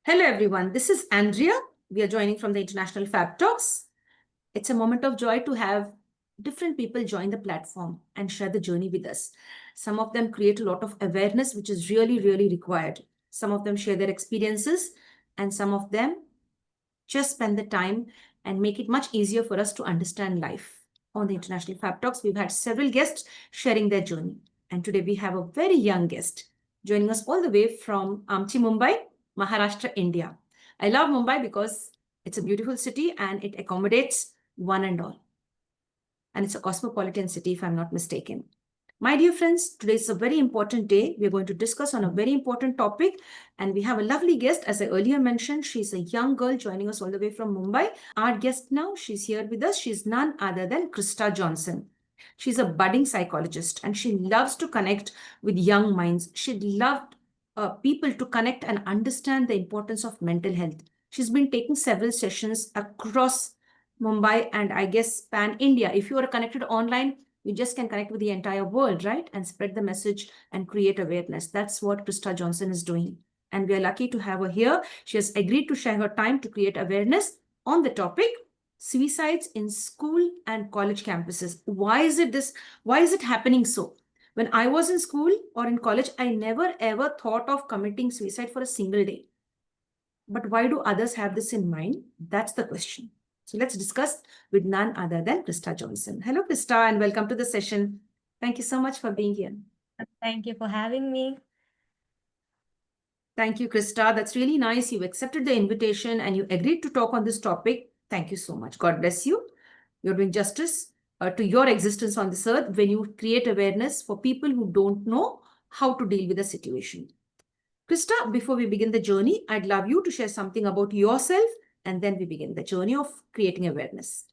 Hello, everyone. This is Andrea. We are joining from the International Fab Talks. It's a moment of joy to have different people join the platform and share the journey with us. Some of them create a lot of awareness, which is really, really required. Some of them share their experiences, and some of them just spend the time and make it much easier for us to understand life. On the International Fab Talks, we've had several guests sharing their journey. And today we have a very young guest joining us all the way from Amchi, Mumbai, Maharashtra, India. I love Mumbai because it's a beautiful city and it accommodates one and all. And it's a cosmopolitan city, if I'm not mistaken. My dear friends, today is a very important day. We're going to discuss on a very important topic. And we have a lovely guest. As I earlier mentioned, she's a young girl joining us all the way from Mumbai. Our guest now, she's here with us. She's none other than Krista Johnson. She's a budding psychologist and she loves to connect with young minds. She loved people to connect and understand the importance of mental health. She's been taking several sessions across Mumbai and I guess pan India. If you are connected online, you just can connect with the entire world, right? And spread the message and create awareness. That's what Krista Johnson is doing. And we are lucky to have her here. She has agreed to share her time to create awareness on the topic suicides in school and college campuses. Why is it this? Why is it happening so? When I was in school or in college, I never ever thought of committing suicide for a single day. But why do others have this in mind? That's the question. So let's discuss with none other than Krista Johnson. Hello, Krista, and welcome to the session. Thank you so much for being here. Thank you for having me. Thank you, Krista. That's really nice. You accepted the invitation and you agreed to talk on this topic. Thank you so much. God bless you. You're doing justice to your existence on this earth when you create awareness for people who don't know how to deal with the situation. Krista, before we begin the journey, I'd love you to share something about yourself and then we begin the journey of creating awareness.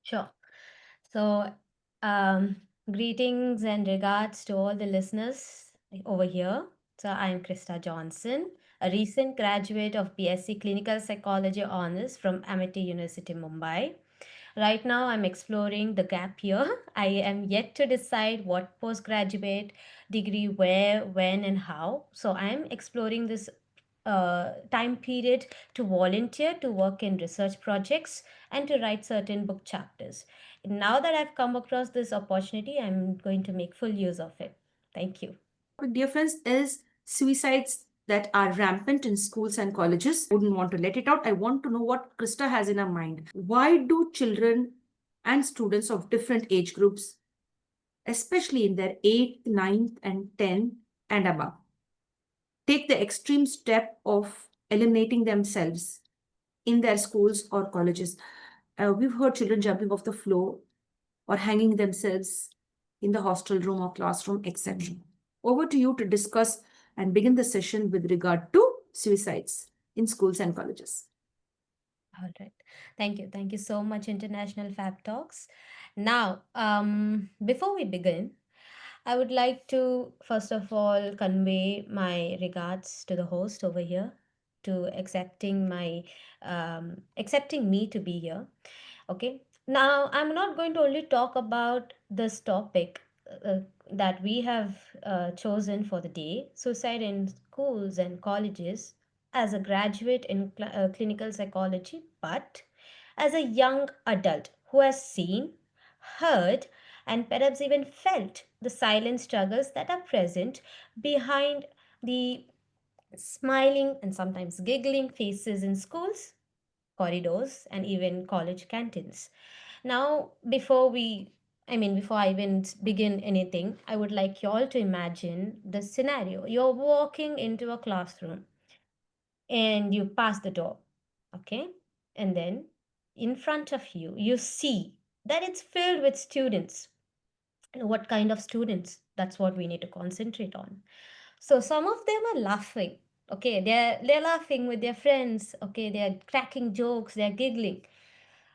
Sure. So, um, greetings and regards to all the listeners over here. So, I'm Krista Johnson, a recent graduate of BSc Clinical Psychology Honors from Amity University, Mumbai. Right now, I'm exploring the gap year. I am yet to decide what postgraduate degree, where, when, and how. So, I'm exploring this time period to volunteer, to work in research projects, and to write certain book chapters. Now that I've come across this opportunity, I'm going to make full use of it. Thank you. Dear friends, is suicides that are rampant in schools and colleges. I wouldn't want to let it out. I want to know what Krista has in her mind. Why do children and students of different age groups, especially in their 8th, 9th, and 10th and above, take the extreme step of eliminating themselves in their schools or colleges? We've heard children jumping off the floor or hanging themselves in the hostel room or classroom, etc. Over to you to discuss and begin the session with regard to suicides in schools and colleges. All right. Thank you. Thank you so much, International Fab Talks. Now, before we begin, I would like to first of all convey my regards to the host over here, to accepting me to be here. Okay. Now, I'm not going to only talk about this topic that we have chosen for the day, suicide in schools and colleges, as a graduate in clinical psychology, but as a young adult who has seen, heard, and perhaps even felt the silent struggles that are present behind the smiling and sometimes giggling faces in schools, corridors, and even college canteens. Now, before I even begin anything, I would like you all to imagine the scenario. You're walking into a classroom and you pass the door, okay? And then in front of you, you see that it's filled with students. And what kind of students? That's what we need to concentrate on. So some of them are laughing. Okay, they're laughing with their friends. Okay, they're cracking jokes, they're giggling.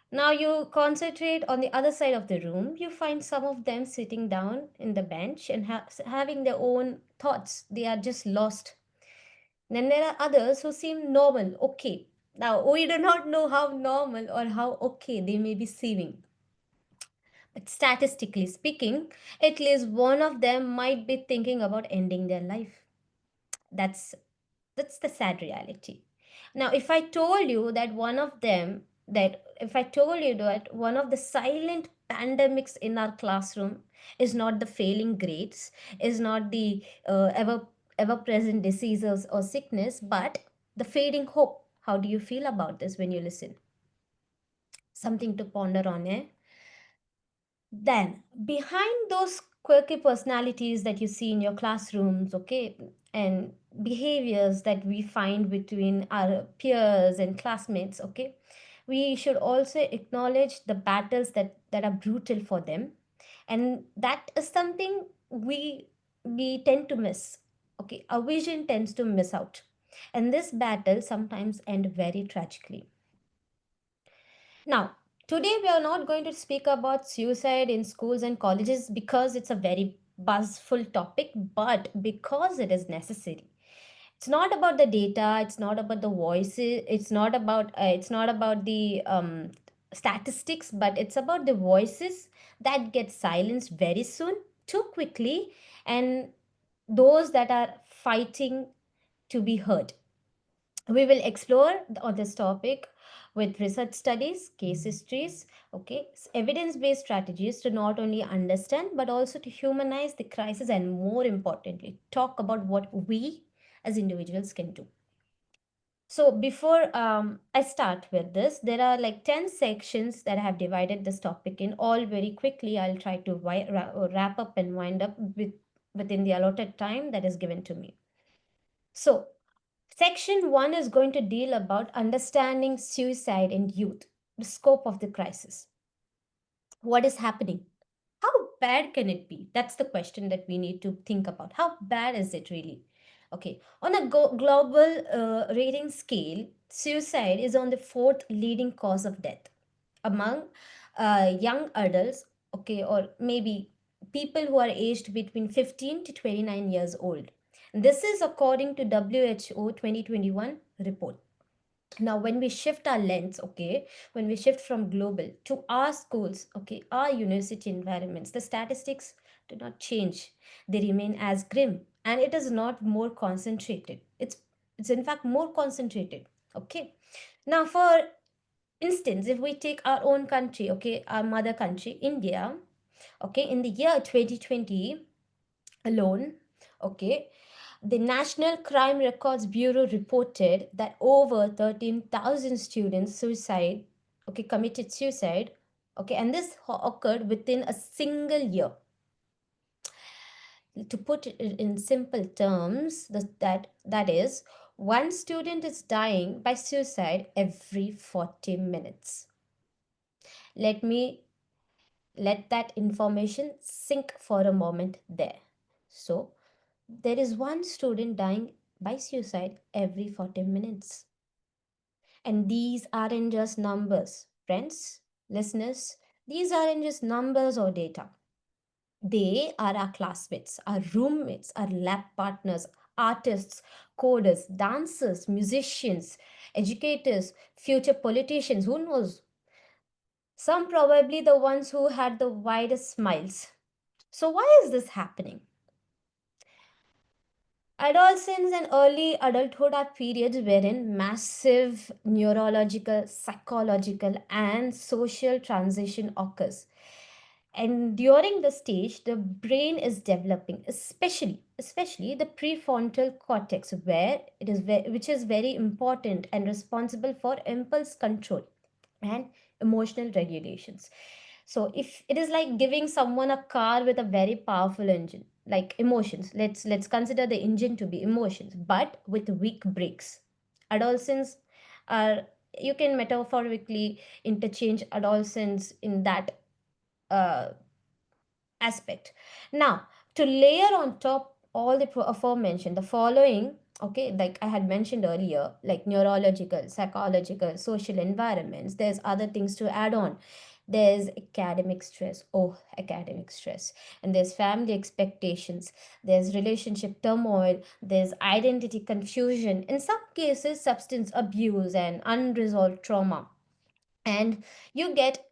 Now you concentrate on the other side of the room. You find some of them sitting down in the bench and having their own thoughts. They are just lost. Then there are others who seem normal, okay. Now we do not know how normal or how okay they may be seeming. But statistically speaking, at least one of them might be thinking about ending their life. That's that's the sad reality. Now, if I told you that one of the silent pandemics in our classroom is not the failing grades, is not the ever present diseases or sickness, but the fading hope. How do you feel about this when you listen? Something to ponder on, eh? Then, behind those quirky personalities that you see in your classrooms, okay, and behaviors that we find between our peers and classmates, okay, we should also acknowledge the battles that are brutal for them. And that is something we tend to miss. Okay, our vision tends to miss out. And this battle sometimes end very tragically. Now, today we are not going to speak about suicide in schools and colleges because it's a very buzzful topic, but because it is necessary. It's not about the data, it's not about the voices, it's not about the statistics, but it's about the voices that get silenced very soon, too quickly, and those that are fighting to be heard. We will explore on this topic with research studies, case histories, okay, evidence-based strategies to not only understand but also to humanize the crisis, and more importantly, talk about what we as individuals can do. So before I start with this, there are like 10 sections that I have divided this topic in. All very quickly, I'll try to wrap up and wind up within the allotted time that is given to me. So Section 1 is going to deal about understanding suicide in youth, the scope of the crisis. What is happening? How bad can it be? That's the question that we need to think about. How bad is it really? Okay, on a global rating scale, suicide is on the fourth leading cause of death among young adults, okay, or maybe people who are aged between 15 to 29 years old. This is according to WHO 2021 report. Now when we shift our lens, okay, when we shift from global to our schools, okay, our university environments, the statistics do not change. They remain as grim, and it is not more concentrated. It's in fact more concentrated. Okay, now for instance, if we take our own country, okay, our mother country, India, okay, in the year 2020 alone, okay, the National Crime Records Bureau reported that over 13,000 students committed suicide, okay, and this occurred within a single year. To put it in simple terms, that is, one student is dying by suicide every 40 minutes. Let me let that information sink for a moment there. So, there is one student dying by suicide every 40 minutes. And these aren't just numbers, friends, listeners. These aren't just numbers or data. They are our classmates, our roommates, our lab partners, artists, coders, dancers, musicians, educators, future politicians, who knows? Some probably the ones who had the widest smiles. So, why is this happening? Adolescence and early adulthood are periods wherein massive neurological, psychological, and social transition occurs. And during the stage, the brain is developing, especially the prefrontal cortex, which is very important and responsible for impulse control and emotional regulations. So if it is like giving someone a car with a very powerful engine, like emotions, let's consider the engine to be emotions, but with weak brakes. Adolescents are, you can metaphorically interchange adolescents in that uh, aspect. Now, to layer on top all the aforementioned, the following, okay, like I had mentioned earlier, like neurological, psychological, social environments, there's other things to add on. There's academic stress, oh, academic stress, and there's family expectations, there's relationship turmoil, there's identity confusion, in some cases, substance abuse and unresolved trauma. And you get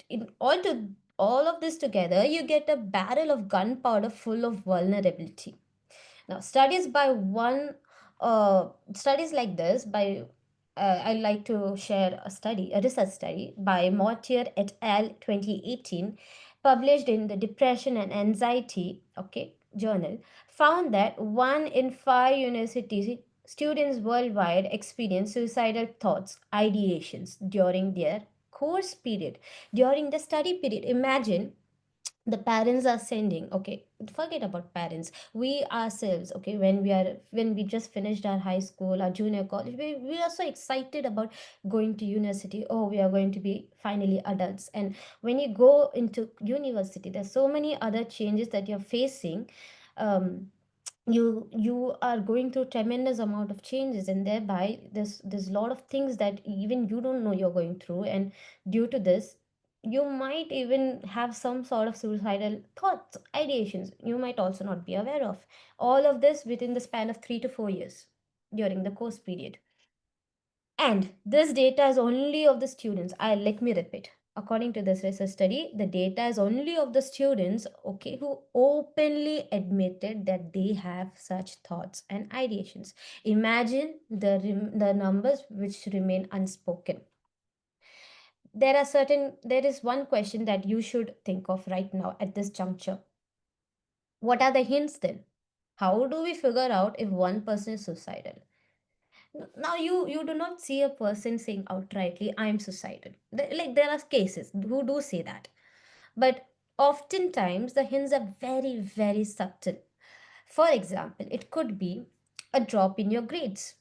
in all of this together, you get a barrel of gunpowder full of vulnerability. Now studies like this by I like to share a research study by Mortier et al. 2018, published in the Depression and Anxiety, okay, journal, found that 1 in 5 university students worldwide experience suicidal thoughts, ideations during their course period, during the study period. Imagine the parents are sending, okay, forget about parents, we ourselves, okay, when we just finished our high school, our junior college, we are so excited about going to university. Oh, we are going to be finally adults. And when you go into university, there's so many other changes that you're facing. You are going through tremendous amount of changes, and thereby there's a lot of things that even you don't know you're going through. And due to this, you might even have some sort of suicidal thoughts, ideations you might also not be aware of. All of this within the span of 3 to 4 years during the course period. And this data is only of the students. I Let me repeat. According to this research study, the data is only of the students, okay, who openly admitted that they have such thoughts and ideations. Imagine the numbers which remain unspoken. There is one question that you should think of right now at this juncture. What are the hints then? How do we figure out if one person is suicidal? Now you do not see a person saying outrightly, I'm suicidal. Like, there are cases who do say that, but oftentimes the hints are very, very subtle. For example, it could be a drop in your grades,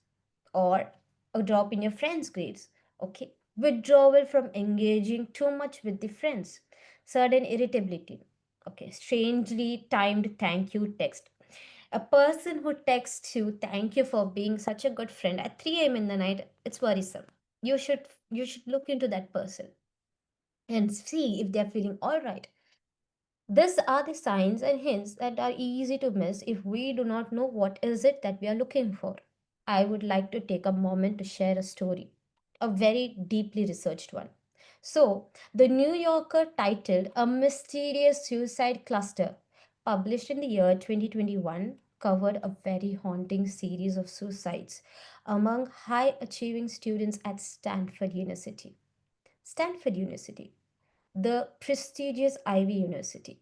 or a drop in your friends' grades, okay, withdrawal from engaging too much with the friends, sudden irritability, okay, strangely timed thank you text. A person who texts you, thank you for being such a good friend at 3 a.m. in the night, it's worrisome. You should look into that person and see if they're feeling all right. These are the signs and hints that are easy to miss if we do not know what is it that we are looking for. I would like to take a moment to share a story, a very deeply researched one. So, the New Yorker titled A Mysterious Suicide Cluster, published in the year 2021, covered a very haunting series of suicides among high achieving students at Stanford University. Stanford University, the prestigious Ivy University.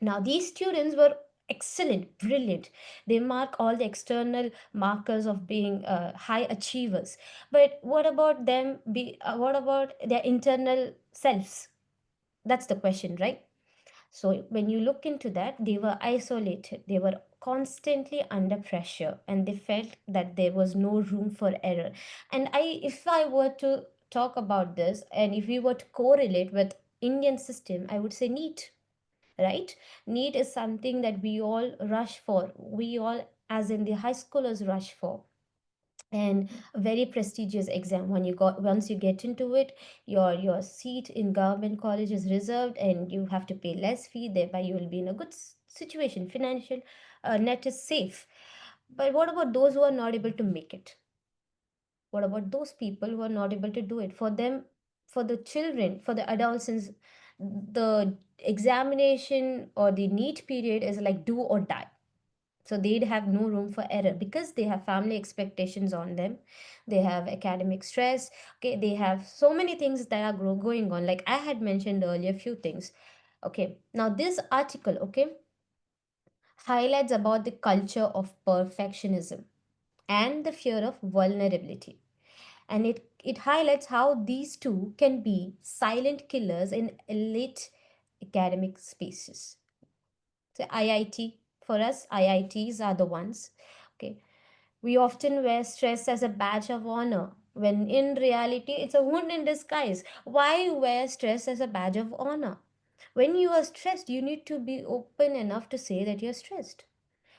Now, these students were excellent, brilliant. They mark all the external markers of being high achievers. But what about them? What about their internal selves? That's the question, right? So when you look into that, they were isolated. They were constantly under pressure, and they felt that there was no room for error. And if I were to talk about this, and if we were to correlate with Indian system, I would say NEET, right? NEET is something that we all rush for. We all, as in the high schoolers, rush for. And a very prestigious exam. Once you get into it, your seat in government college is reserved, and you have to pay less fee. Thereby, you will be in a good situation. Financial net is safe. But what about those who are not able to make it? What about those people who are not able to do it? For them, for the children, for the adolescents, the examination or the NEET period is like do or die. So they'd have no room for error because they have family expectations on them. They have academic stress. Okay, they have so many things that are going on. Like I had mentioned earlier, few things. Okay, now this article, okay, highlights about the culture of perfectionism and the fear of vulnerability. And it highlights how these two can be silent killers in elite academic spaces. So IIT, for us, IITs are the ones. Okay, we often wear stress as a badge of honor, when in reality it's a wound in disguise. Why wear stress as a badge of honor? When you are stressed, you need to be open enough to say that you're stressed.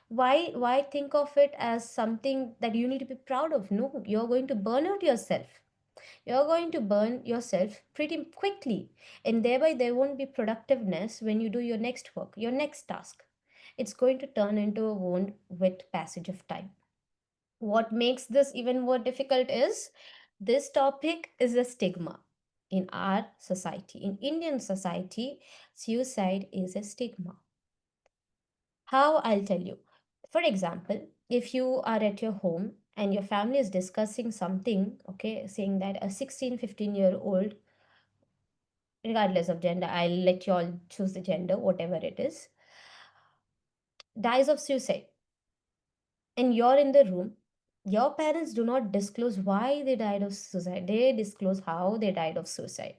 Why think of it as something that you need to be proud of? No, you're going to burn out yourself. You're going to burn yourself pretty quickly, and thereby there won't be productiveness when you do your next work, your next task. It's going to turn into a wound with passage of time. What makes this even more difficult is this topic is a stigma in our society. In Indian society, suicide is a stigma. How? I'll tell you. For example, if you are at your home and your family is discussing something, okay, saying that a 16, 15-year old, regardless of gender, I'll let you all choose the gender, whatever it is, dies of suicide, and you're in the room, your parents do not disclose why they died of suicide. They disclose how they died of suicide.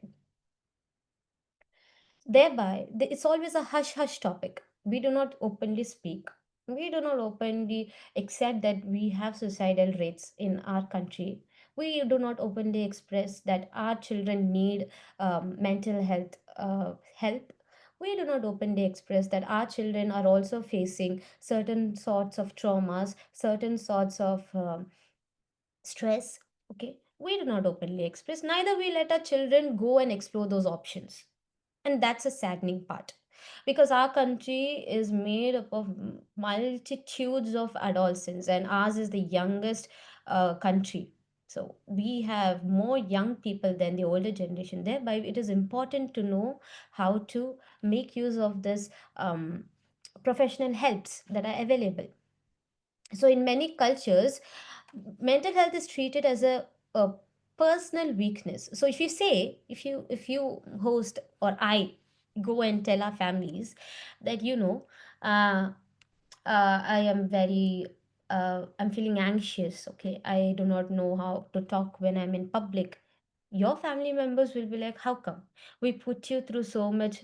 Thereby, it's always a hush hush topic. We do not openly speak. We do not openly accept that we have suicidal rates in our country. We do not openly express that our children need mental health help. We do not openly express that our children are also facing certain sorts of traumas, certain sorts of stress. Okay, we do not openly express. Neither we let our children go and explore those options, and that's a saddening part, because our country is made up of multitudes of adolescents, and ours is the youngest country. So we have more young people than the older generation. Thereby, it is important to know how to make use of this professional helps that are available. So in many cultures, mental health is treated as a personal weakness. So if you say, if you host or I go and tell our families that, uh, I am very I'm feeling anxious, okay, I do not know how to talk when I'm in public, your family members will be like, how come? We put you through so much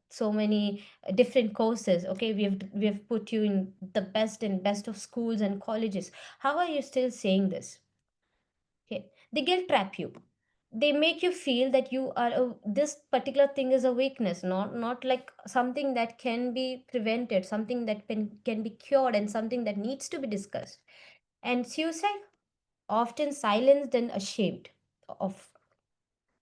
so many different courses, okay, we have put you in the best and best of schools and colleges, how are you still saying this? Okay, they guilt trap you. They make you feel that this particular thing is a weakness, not like something that can be prevented, something that can be cured, and something that needs to be discussed. And suicide, often silenced and ashamed of.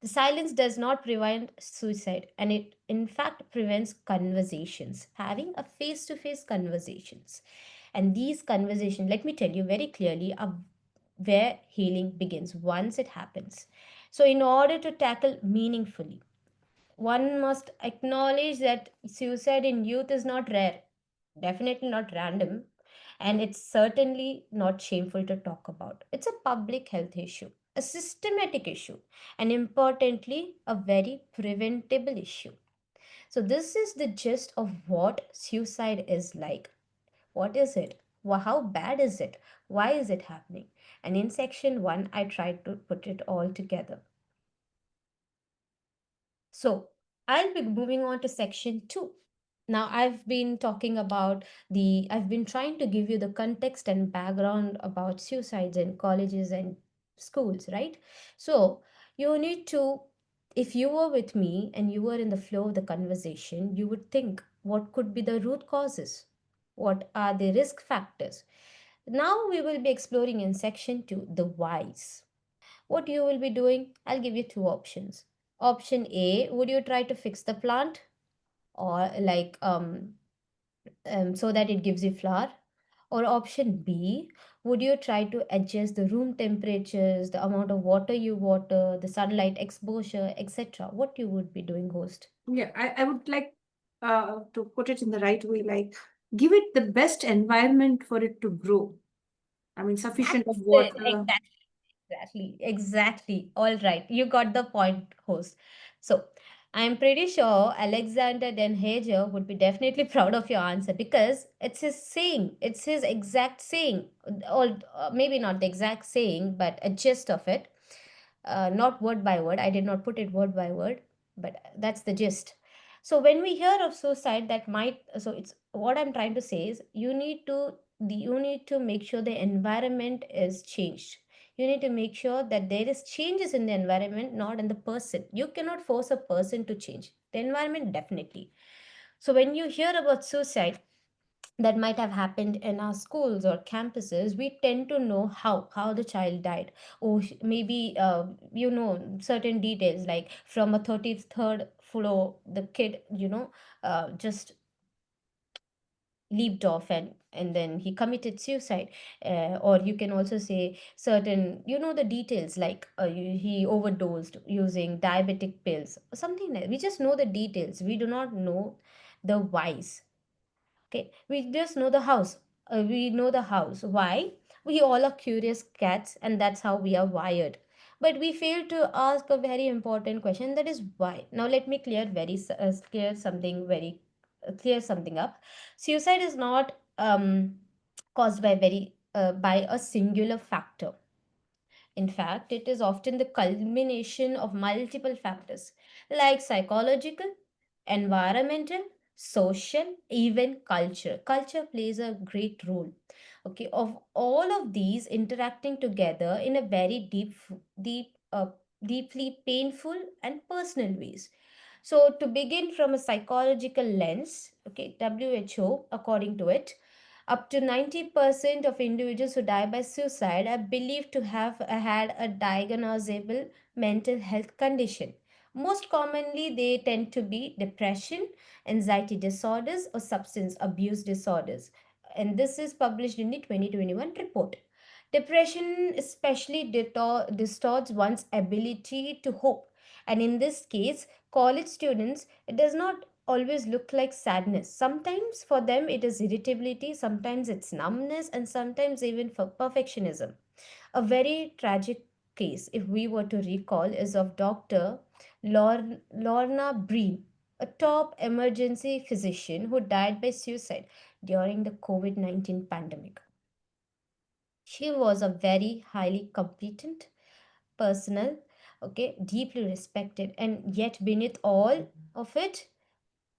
The silence does not prevent suicide, and it in fact prevents conversations, having a face to face conversations. And these conversations, let me tell you very clearly, are where healing begins once it happens. So, in order to tackle meaningfully, one must acknowledge that suicide in youth is not rare, definitely not random, and it's certainly not shameful to talk about. It's a public health issue, a systematic issue, and importantly, a very preventable issue. So, this is the gist of what suicide is like. What is it? How bad is it? Why is it happening? And in section 1, I tried to put it all together. So I'll be moving on to section 2. Now, I've been trying to give you the context and background about suicides in colleges and schools, right? So, you need to, if you were with me and you were in the flow of the conversation, you would think, what could be the root causes? What are the risk factors? Now, we will be exploring in section 2 the whys. What you will be doing, I'll give you two options. Option A, would you try to fix the plant, or like so that it gives you flower? Or option B, would you try to adjust the room temperatures, the amount of water you water, the sunlight exposure, etc.? What you would be doing, host? Yeah, I would like to put it in the right way, like give it the best environment for it to grow. I mean, sufficient of That's it. water. Exactly, exactly. All right, you got the point, host. So, I'm pretty sure Alexander Den Hager would be definitely proud of your answer, because it's his saying. It's his exact saying. Or maybe not the exact saying, but a gist of it. Not word by word. I did not put it word by word, but that's the gist. So when we hear of suicide, that might, so it's what I'm trying to say is, you need to make sure the environment is changed. You need to make sure that there is changes in the environment, not in the person. You cannot force a person to change. The environment, definitely. So when you hear about suicide that might have happened in our schools or campuses, we tend to know how the child died. Or maybe certain details, like from a 33rd floor the kid just leaped off, and then he committed suicide. Or you can also say certain, the details, like he overdosed using diabetic pills, something like, we just know the details, we do not know the whys. Okay, we just know the house. We know the house. Why? We all are curious cats, and that's how we are wired. But we fail to ask a very important question, that is why. Now let me clear something up. Suicide is not caused by a singular factor. In fact, it is often the culmination of multiple factors like psychological, environmental, social, even culture. Culture plays a great role. Okay, of all of these interacting together in a very deeply painful and personal ways. So, to begin from a psychological lens, okay, WHO, according to it, up to 90% of individuals who die by suicide are believed to have had a diagnosable mental health condition. Most commonly, they tend to be depression, anxiety disorders, or substance abuse disorders. And this is published in the 2021 report. Depression especially distorts one's ability to hope. And in this case, college students, it does not always look like sadness. Sometimes for them it is irritability, sometimes it's numbness, and sometimes even for perfectionism. A very tragic case, if we were to recall, is of Dr. Lorna Breen, a top emergency physician who died by suicide during the COVID 19 pandemic. She was a very highly competent personal, okay, deeply respected, and yet beneath all of it,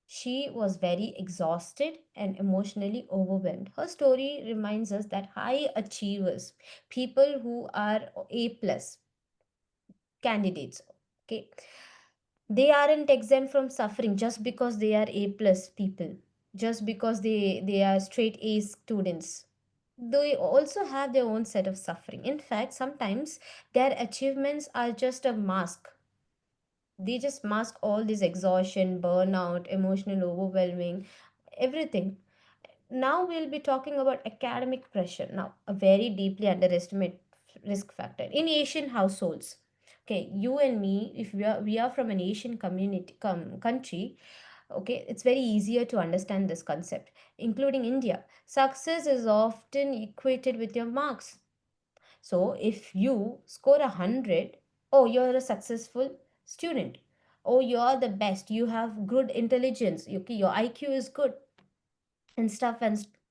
she was very exhausted and emotionally overwhelmed. Her story reminds us that high achievers, people who are A plus candidates, okay, they aren't exempt from suffering just because they are A plus people, just because they are straight A students. They also have their own set of suffering. In fact, sometimes their achievements are just a mask. They just mask all this exhaustion, burnout, emotional overwhelming, everything. Now we'll be talking about academic pressure. Now, a very deeply underestimated risk factor in Asian households. Okay, you and me, if we are from an Asian country, okay, it's very easier to understand this concept. Including India, success is often equated with your marks. So if you score 100, oh, you're a successful student. Oh, you're the best. You have good intelligence. Okay, your IQ is good and stuff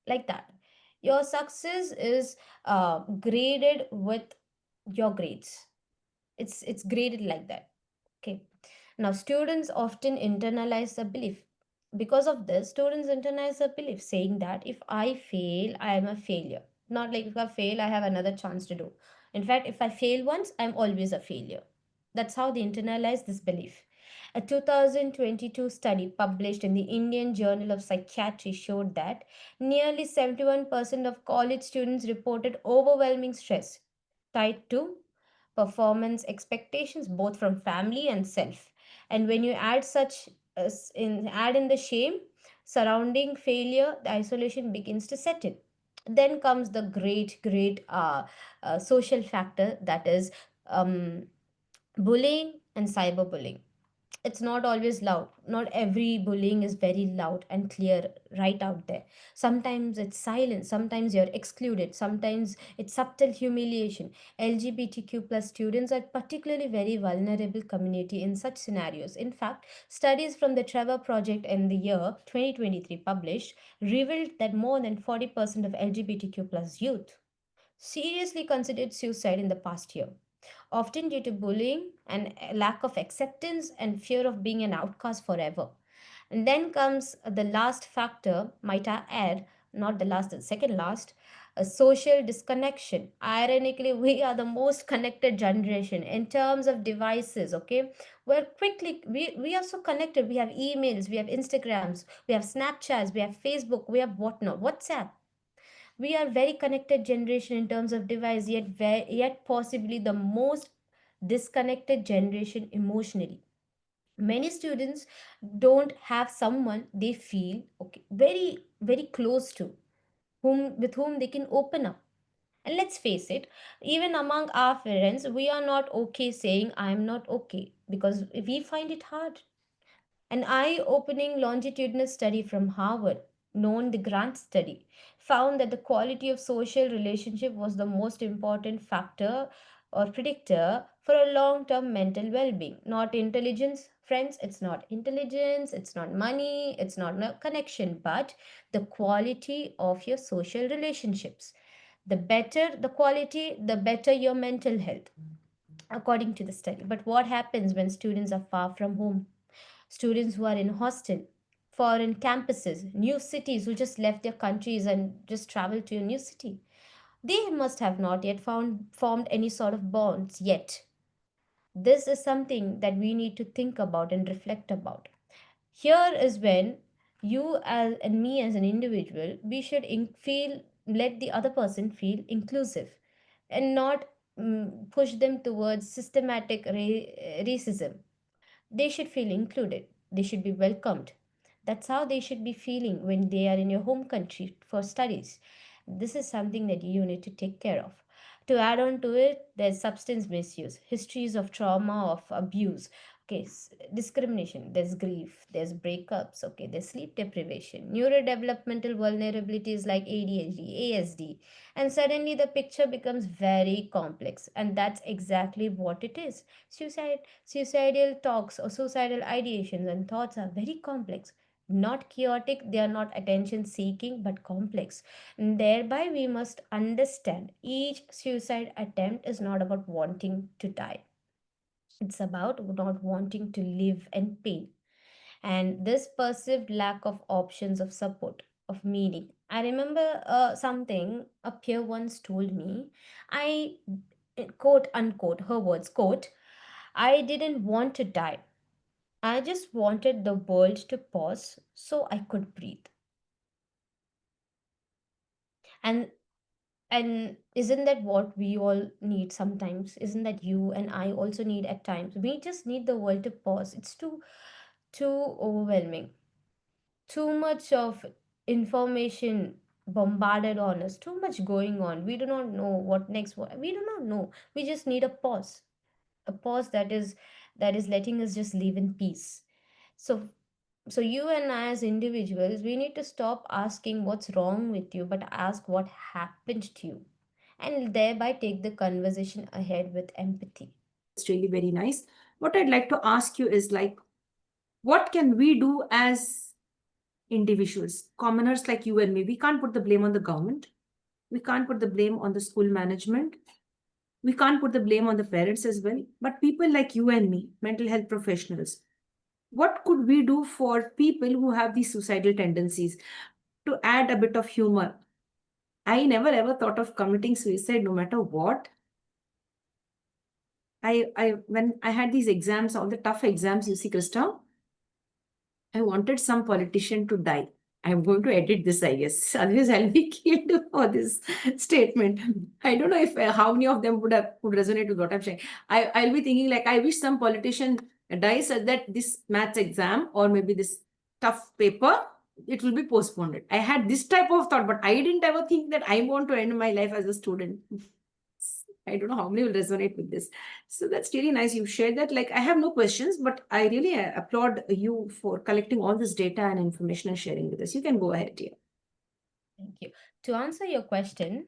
like that. Your success is graded with your grades. It's graded like that. Okay. Now, students often internalize the belief. Because of this, students internalize the belief saying that if I fail, I am a failure. Not like if I fail, I have another chance to do. In fact, if I fail once, I'm always a failure. That's how they internalize this belief. A 2022 study published in the Indian Journal of Psychiatry showed that nearly 71% of college students reported overwhelming stress tied to performance expectations both from family and self. And when you add add in the shame surrounding failure, the isolation begins to set in. Then comes the great social factor, that is um, bullying and cyberbullying. It's not always loud. Not every bullying is very loud and clear right out there. Sometimes it's silent, sometimes you're excluded, sometimes it's subtle humiliation. LGBTQ plus students are particularly very vulnerable community in such scenarios. In fact, studies from the Trevor Project in the year 2023 published revealed that more than 40% of LGBTQ plus youth seriously considered suicide in the past year, often due to bullying and a lack of acceptance and fear of being an outcast forever. And then comes the last factor, might I add, not the last, the second last, a social disconnection. Ironically, we are the most connected generation in terms of devices, okay? We are so connected. We have emails, we have Instagrams, we have Snapchats, we have Facebook, we have whatnot, WhatsApp. We are very connected generation in terms of device, yet possibly the most disconnected generation emotionally. Many students don't have someone they feel okay very close to, whom they can open up. And let's face it, even among our friends, we are not okay saying I am not okay because we find it hard. An eye opening longitudinal study from Harvard known the Grant study, found that the quality of social relationship was the most important factor or predictor for a long-term mental well-being. Not intelligence, friends, it's not intelligence, it's not money, it's not no connection, but the quality of your social relationships. The better the quality, the better your mental health, according to the study. But what happens when students are far from home? Students who are in hostel, foreign campuses, new cities, who just left their countries and just traveled to a new city. They must have not yet formed any sort of bonds yet. This is something that we need to think about and reflect about. Here is when you as and me as an individual, we should feel, let the other person feel inclusive and not push them towards systematic racism. They should feel included. They should be welcomed. That's how they should be feeling when they are in your home country for studies. This is something that you need to take care of. To add on to it, there's substance misuse, histories of trauma, of abuse. Okay, discrimination, there's grief, there's breakups, okay, there's sleep deprivation, neurodevelopmental vulnerabilities like ADHD, ASD, and suddenly the picture becomes very complex. And that's exactly what it is. Suicidal talks or suicidal ideations and thoughts are very complex. Not chaotic, they are not attention seeking, but complex. And thereby, we must understand each suicide attempt is not about wanting to die, it's about not wanting to live in pain. And this perceived lack of options of support, of meaning. I remember something a peer once told me. I, quote unquote, her words, quote, I didn't want to die. I just wanted the world to pause so I could breathe. And isn't that what we all need sometimes? Isn't that you and I also need at times? We just need the world to pause. It's too overwhelming. Too much of information bombarded on us. Too much going on. We do not know what next. We do not know. We just need a pause. A pause that is letting us just live in peace. So so you and I as individuals, we need to stop asking what's wrong with you, but ask what happened to you, and thereby take the conversation ahead with empathy. That's really very nice. What I'd like to ask you is like, what can we do as individuals, commoners like you and me? We can't put the blame on the government. We can't put the blame on the school management. We can't put the blame on the parents as well. But people like you and me, mental health professionals, what could we do for people who have these suicidal tendencies to add a bit of humor? I never ever thought of committing suicide no matter what. I when I had these exams, all the tough exams, you see, Krista, I wanted some politician to die. I'm going to edit this, I guess. Otherwise, I'll be killed for this statement. I don't know if how many of them would resonate with what I'm saying. I'll be thinking like I wish some politician dies so that this maths exam or maybe this tough paper it will be postponed. I had this type of thought, but I didn't ever think that I want to end my life as a student. I don't know how many will resonate with this. So that's really nice. You shared that. Like, I have no questions, but I really applaud you for collecting all this data and information and sharing with us. You can go ahead, dear. Thank you. To answer your question,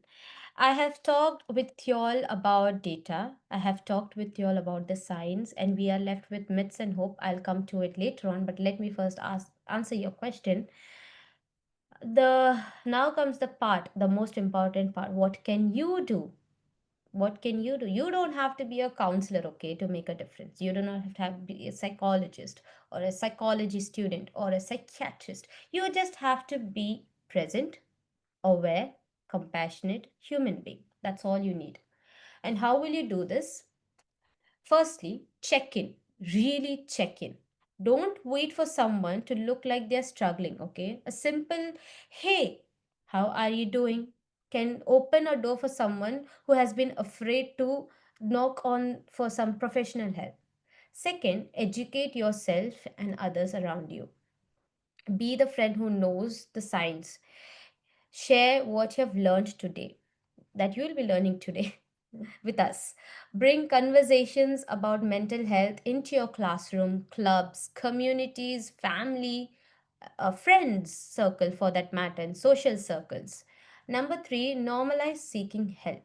I have talked with y'all about data. I have talked with y'all about the science, and we are left with myths and hope. I'll come to it later on, but let me first answer your question. The Now comes the part, the most important part. What can you do? What can you do? You don't have to be a counselor, okay, to make a difference. You do not have to be a psychologist or a psychology student or a psychiatrist. You just have to be present, aware, compassionate human being. That's all you need. And how will you do this? Firstly, check in. Really check in. Don't wait for someone to look like they're struggling, okay? A simple, hey, how are you doing? Can open a door for someone who has been afraid to knock on for some professional help. Second, educate yourself and others around you. Be the friend who knows the science. Share what you have learned today, that you will be learning today with us. Bring conversations about mental health into your classroom, clubs, communities, family. a friends circle for that matter, and social circles. Number three, normalize seeking help.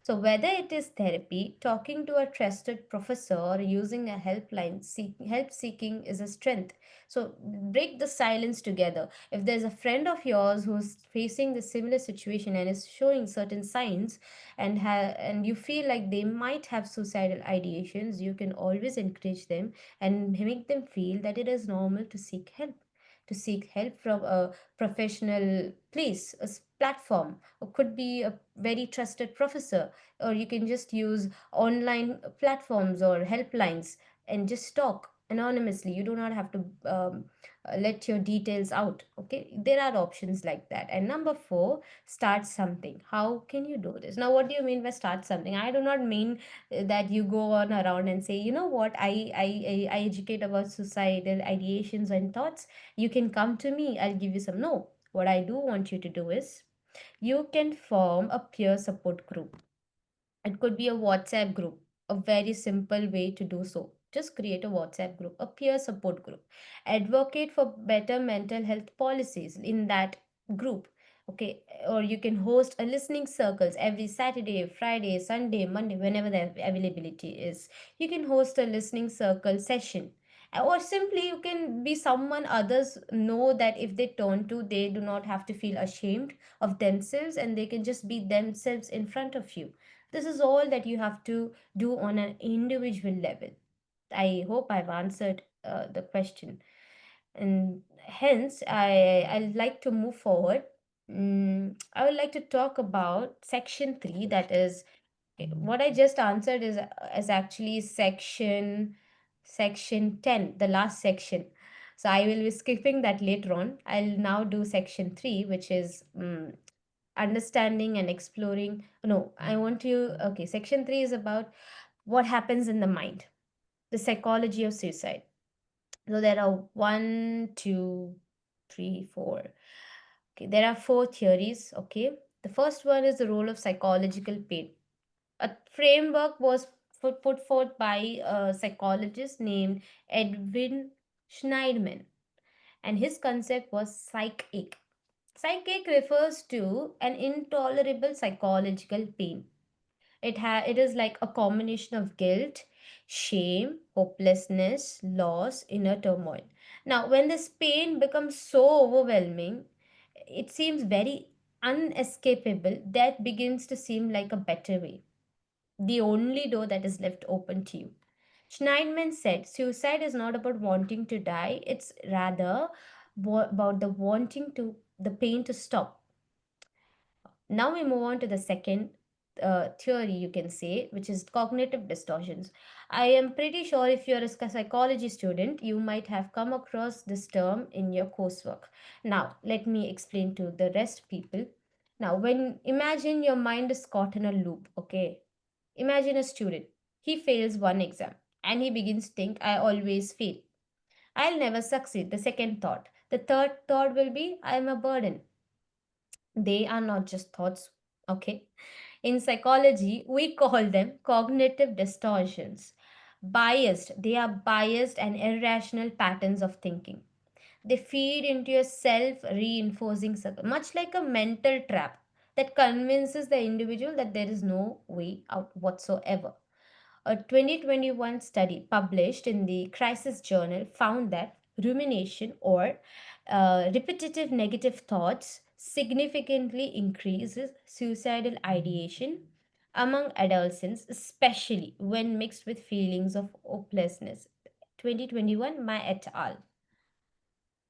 So whether it is therapy, talking to a trusted professor, or using a helpline, help seeking is a strength. So break the silence together. If there's a friend of yours who's facing the similar situation and is showing certain signs, and you feel like they might have suicidal ideations, you can always encourage them and make them feel that it is normal to seek help, to seek help from a professional place, platform, or could be a very trusted professor, or you can just use online platforms or helplines and just talk anonymously. You do not have to let your details out. Okay, there are options like that. And number four, start something. How can you do this? Now, what do you mean by start something? I do not mean that you go on around and say, you know what, I educate about suicidal ideations and thoughts, you can come to me, I'll give you some. No, what I do want you to do is you can form a peer support group. It could be a WhatsApp group, a very simple way to do so. Just create a WhatsApp group, a peer support group. Advocate for better mental health policies in that group. Okay, or you can host a listening circles every Saturday, Friday, Sunday, Monday, whenever the availability is. You can host a listening circle session. Or simply you can be someone others know that if they turn to, they do not have to feel ashamed of themselves, and they can just be themselves in front of you. This is all that you have to do on an individual level. I hope I've answered the question. And hence, I'd like to move forward. I would like to talk about section 3, that is, what I just answered is actually section 10, the last section. So I will be skipping that later on. I'll now do section 3, which is understanding and exploring. No, I want to. Okay, section 3 is about what happens in the mind, the psychology of suicide. So there are one, two, three, four. Okay, there are four theories. Okay, the first one is the role of psychological pain. A framework was put forth by a psychologist named Edwin Schneidman, and his concept was psych-ache. Psychic refers to an intolerable psychological pain. It is like a combination of guilt, shame, hopelessness, loss, inner turmoil. Now, when this pain becomes so overwhelming, it seems very unescapable, that begins to seem like a better way, the only door that is left open to you. Schneidman said suicide is not about wanting to die, it's rather about the wanting to the pain to stop. Now we move on to the second theory, you can say, which is cognitive distortions. I am pretty sure if you're a psychology student, you might have come across this term in your coursework. Now, let me explain to the rest people. Now, when imagine your mind is caught in a loop, okay? Imagine a student. He fails one exam and he begins to think, I always fail. I'll never succeed. The second thought. The third thought will be, I am a burden. They are not just thoughts, okay? In psychology, we call them cognitive distortions. Biased, they are biased and irrational patterns of thinking. They feed into a self reinforcing circle, much like a mental trap that convinces the individual that there is no way out whatsoever. A 2021 study published in the Crisis Journal found that rumination, or repetitive negative thoughts, significantly increases suicidal ideation among adolescents, especially when mixed with feelings of hopelessness. 2021, my et al.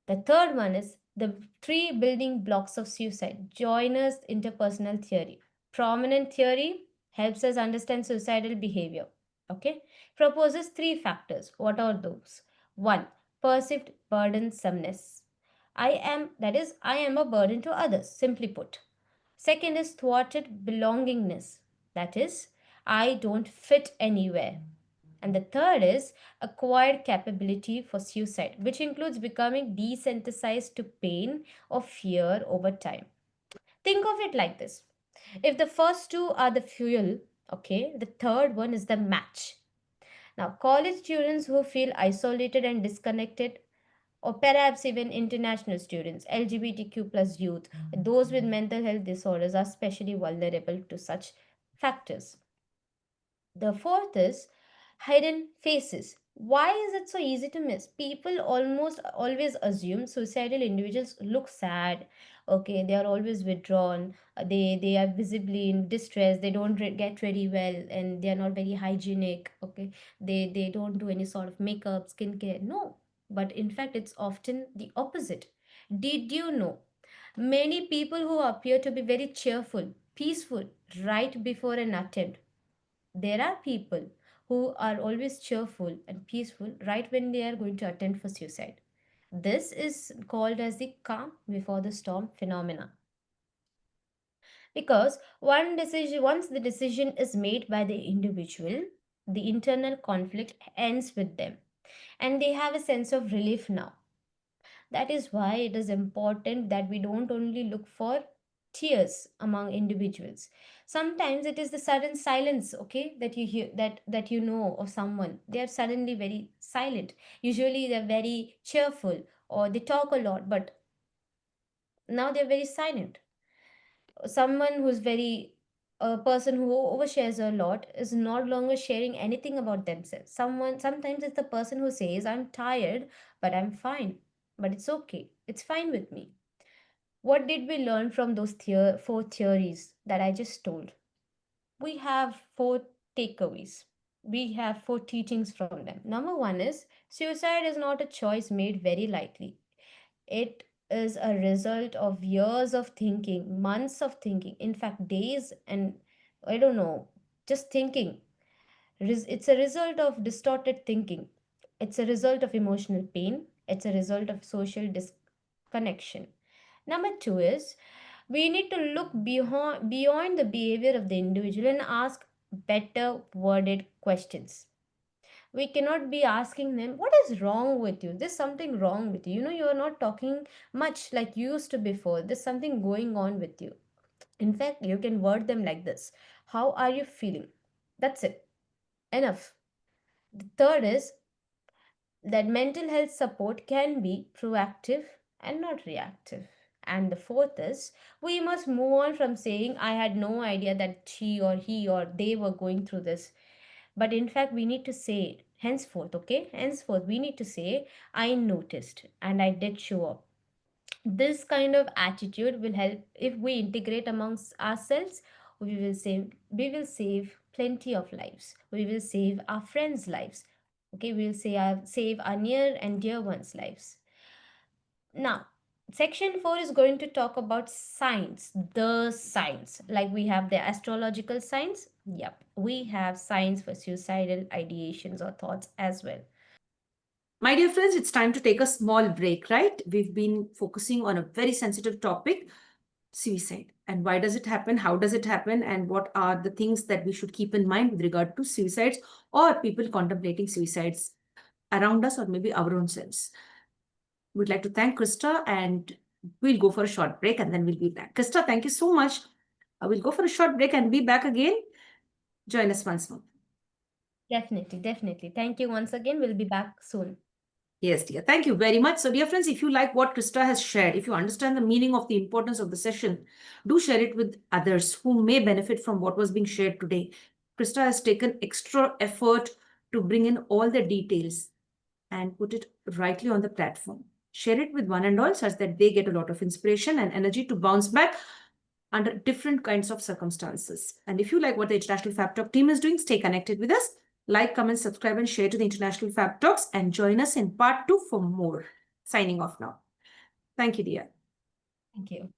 The third one is the three building blocks of suicide. Joiner's interpersonal theory. Prominent theory helps us understand suicidal behavior. Okay? Proposes three factors. What are those? One, perceived burdensomeness. I am a burden to others, simply put. Second is thwarted belongingness. That is, I don't fit anywhere. And the third is acquired capability for suicide, which includes becoming desensitized to pain or fear over time. Think of it like this: if the first two are the fuel, okay, the third one is the match. Now, college students who feel isolated and disconnected or perhaps even international students, LGBTQ plus youth, those with mental health disorders are especially vulnerable to such factors. The fourth is hidden faces. Why is it so easy to miss? People almost always assume suicidal individuals look sad. Okay, they are always withdrawn. They are visibly in distress. They don't get ready well, and they are not very hygienic. Okay, they don't do any sort of makeup, skincare. No, but in fact, it's often the opposite. Did you know? Many people who appear to be very cheerful, peaceful, right before an attempt, there are people who are always cheerful and peaceful right when they are going to attempt for suicide. This is called as the calm before the storm phenomena. Because once the decision is made by the individual, the internal conflict ends with them and they have a sense of relief now. That is why it is important that we don't only look for tears among individuals. Sometimes it is the sudden silence, okay, that you hear, that you know of someone. They are suddenly very silent. Usually they're very cheerful or they talk a lot, but now they're very silent. Someone who's very a person who overshares a lot is not longer sharing anything about themselves. Sometimes it's the person who says, I'm tired, but I'm fine. But it's okay. It's fine with me. What did we learn from those four theories that I just told? We have four takeaways. We have four teachings from them. Number one is suicide is not a choice made very lightly. It is a result of years of thinking, months of thinking, in fact, days and I don't know, just thinking. It's a result of distorted thinking. It's a result of emotional pain. It's a result of social disconnection. Number two is we need to look beyond the behavior of the individual and ask better worded questions. We cannot be asking them, what is wrong with you? There's something wrong with you. You know, you are not talking much like you used to before. There's something going on with you. In fact, you can word them like this: how are you feeling? That's it. Enough. The third is that mental health support can be proactive and not reactive. And the fourth is we must move on from saying, I had no idea that she or he or they were going through this. But in fact, we need to say, henceforth, okay? Henceforth, we need to say, I noticed and I did show up. This kind of attitude will help. If we integrate amongst ourselves, we will save plenty of lives. We will save our friends lives. Okay, we will save our near and dear ones lives. Now, section 4 is going to talk about signs, the signs. Like we have the astrological signs. Yep, we have signs for suicidal ideations or thoughts as well. My dear friends, it's time to take a small break, right? We've been focusing on a very sensitive topic, suicide. And why does it happen? How does it happen? And what are the things that we should keep in mind with regard to suicides or people contemplating suicides around us or maybe our own selves? We'd like to thank Krista and we'll go for a short break and then we'll be back. Krista, thank you so much. We'll go for a short break and be back again. Join us once more. Definitely, definitely. Thank you once again. We'll be back soon. Yes, dear. Thank you very much. So, dear friends, if you like what Krista has shared, if you understand the meaning of the importance of the session, do share it with others who may benefit from what was being shared today. Krista has taken extra effort to bring in all the details and put it rightly on the platform. Share it with one and all such that they get a lot of inspiration and energy to bounce back under different kinds of circumstances. And if you like what the International Fab Talk team is doing, stay connected with us. Like, comment, subscribe, and share to the International Fab Talks and join us in part 2 for more. Signing off now. Thank you, dear. Thank you.